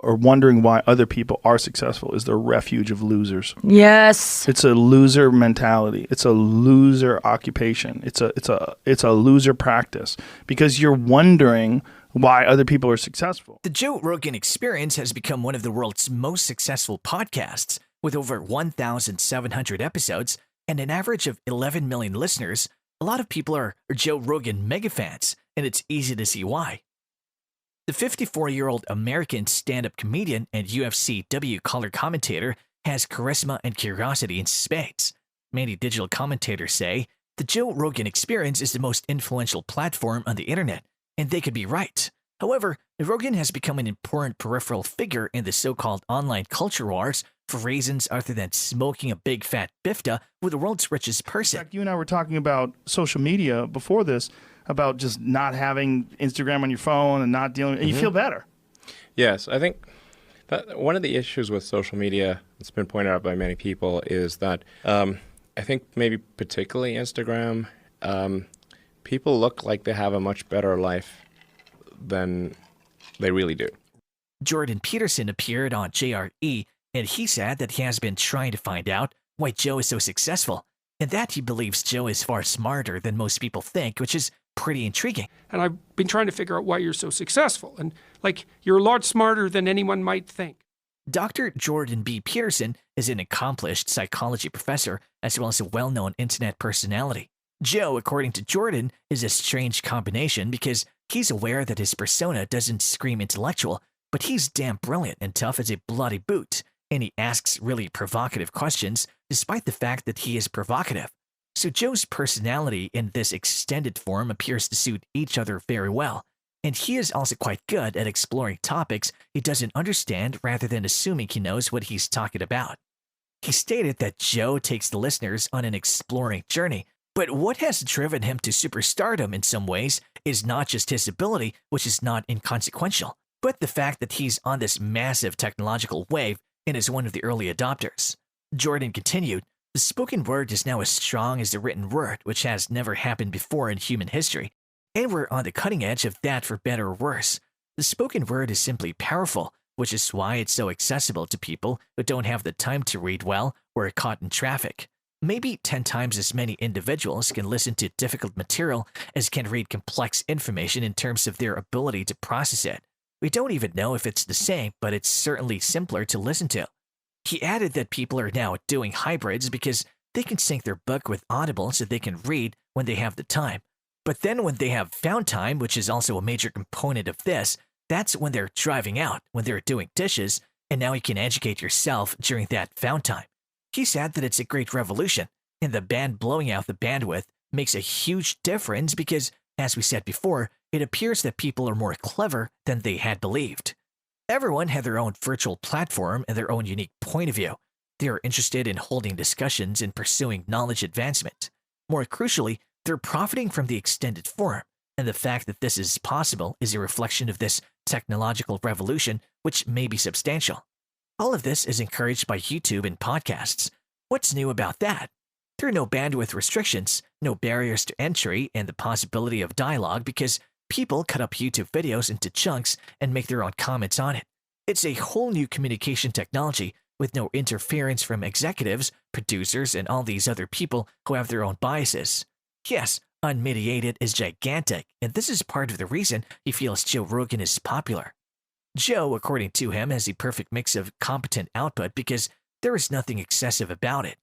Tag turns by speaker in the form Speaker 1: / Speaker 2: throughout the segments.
Speaker 1: or wondering why other people are successful is the refuge of losers.
Speaker 2: Yes.
Speaker 1: It's a loser mentality. It's a loser occupation. It's a loser practice because you're wondering why other people are successful.
Speaker 3: The Joe Rogan Experience has become one of the world's most successful podcasts with over 1,700 episodes and an average of 11 million listeners. A lot of people are Joe Rogan mega fans, and it's easy to see why. The 54-year-old American stand-up comedian and UFC color commentator has charisma and curiosity in spades. Many digital commentators say the Joe Rogan Experience is the most influential platform on the internet, and they could be right. However, Rogan has become an important peripheral figure in the so-called online culture wars for reasons other than smoking a big fat bifta with the world's richest person.
Speaker 1: In fact, you and I were talking about social media before this, about just not having Instagram on your phone and not dealing, and you feel better.
Speaker 4: Yes, I think that one of the issues with social media that's been pointed out by many people is that I think maybe particularly Instagram, people look like they have a much better life than they really do.
Speaker 3: Jordan Peterson appeared on JRE, and he said that he has been trying to find out why Joe is so successful, and that he believes Joe is far smarter than most people think, which is pretty intriguing.
Speaker 5: And I've been trying to figure out why you're so successful. And you're a lot smarter than anyone might think.
Speaker 3: Dr. Jordan B. Peterson is an accomplished psychology professor as well as a well-known internet personality. Joe, according to Jordan, is a strange combination because he's aware that his persona doesn't scream intellectual, but he's damn brilliant and tough as a bloody boot, and he asks really provocative questions despite the fact that he is provocative. So Joe's personality in this extended form appears to suit each other very well, and he is also quite good at exploring topics he doesn't understand rather than assuming he knows what he's talking about. He stated that Joe takes the listeners on an exploring journey, but what has driven him to superstardom in some ways is not just his ability, which is not inconsequential, but the fact that he's on this massive technological wave and is one of the early adopters. Jordan continued, "The spoken word is now as strong as the written word, which has never happened before in human history, and we're on the cutting edge of that for better or worse. The spoken word is simply powerful, which is why it's so accessible to people who don't have the time to read well or are caught in traffic. Maybe 10 times as many individuals can listen to difficult material as can read complex information in terms of their ability to process it. We don't even know if it's the same, but it's certainly simpler to listen to." He added that people are now doing hybrids because they can sync their book with Audible so they can read when they have the time. But then when they have found time, which is also a major component of this, that's when they're driving out, when they're doing dishes, and now you can educate yourself during that found time. He said that it's a great revolution, and the band blowing out the bandwidth makes a huge difference because, as we said before, it appears that people are more clever than they had believed. Everyone had their own virtual platform and their own unique point of view. They are interested in holding discussions and pursuing knowledge advancement. More crucially, they're profiting from the extended form, and the fact that this is possible is a reflection of this technological revolution, which may be substantial. All of this is encouraged by YouTube and podcasts. What's new about that? There are no bandwidth restrictions, no barriers to entry, and the possibility of dialogue because people cut up YouTube videos into chunks and make their own comments on it. It's a whole new communication technology with no interference from executives, producers, and all these other people who have their own biases. Yes, unmediated is gigantic, and this is part of the reason he feels Joe Rogan is popular. Joe, according to him, has a perfect mix of competent output because there is nothing excessive about it.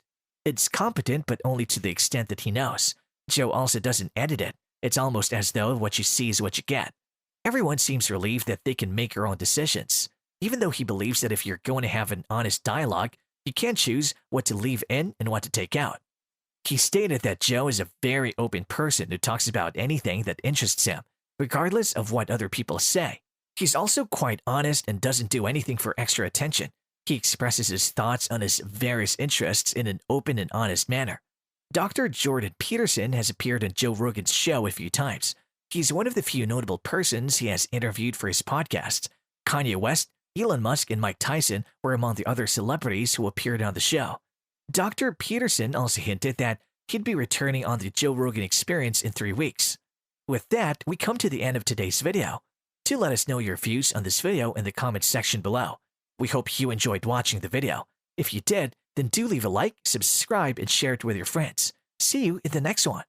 Speaker 3: It's competent, but only to the extent that he knows. Joe also doesn't edit it. It's almost as though what you see is what you get. Everyone seems relieved that they can make their own decisions, even though he believes that if you're going to have an honest dialogue, you can choose what to leave in and what to take out. He stated that Joe is a very open person who talks about anything that interests him, regardless of what other people say. He's also quite honest and doesn't do anything for extra attention. He expresses his thoughts on his various interests in an open and honest manner. Dr. Jordan Peterson has appeared on Joe Rogan's show a few times. He's one of the few notable persons he has interviewed for his podcast. Kanye West, Elon Musk, and Mike Tyson were among the other celebrities who appeared on the show. Dr. Peterson also hinted that he'd be returning on the Joe Rogan Experience in 3 weeks. With that, we come to the end of today's video. Do let us know your views on this video in the comments section below. We hope you enjoyed watching the video. If you did, then do leave a like, subscribe, and share it with your friends. See you in the next one.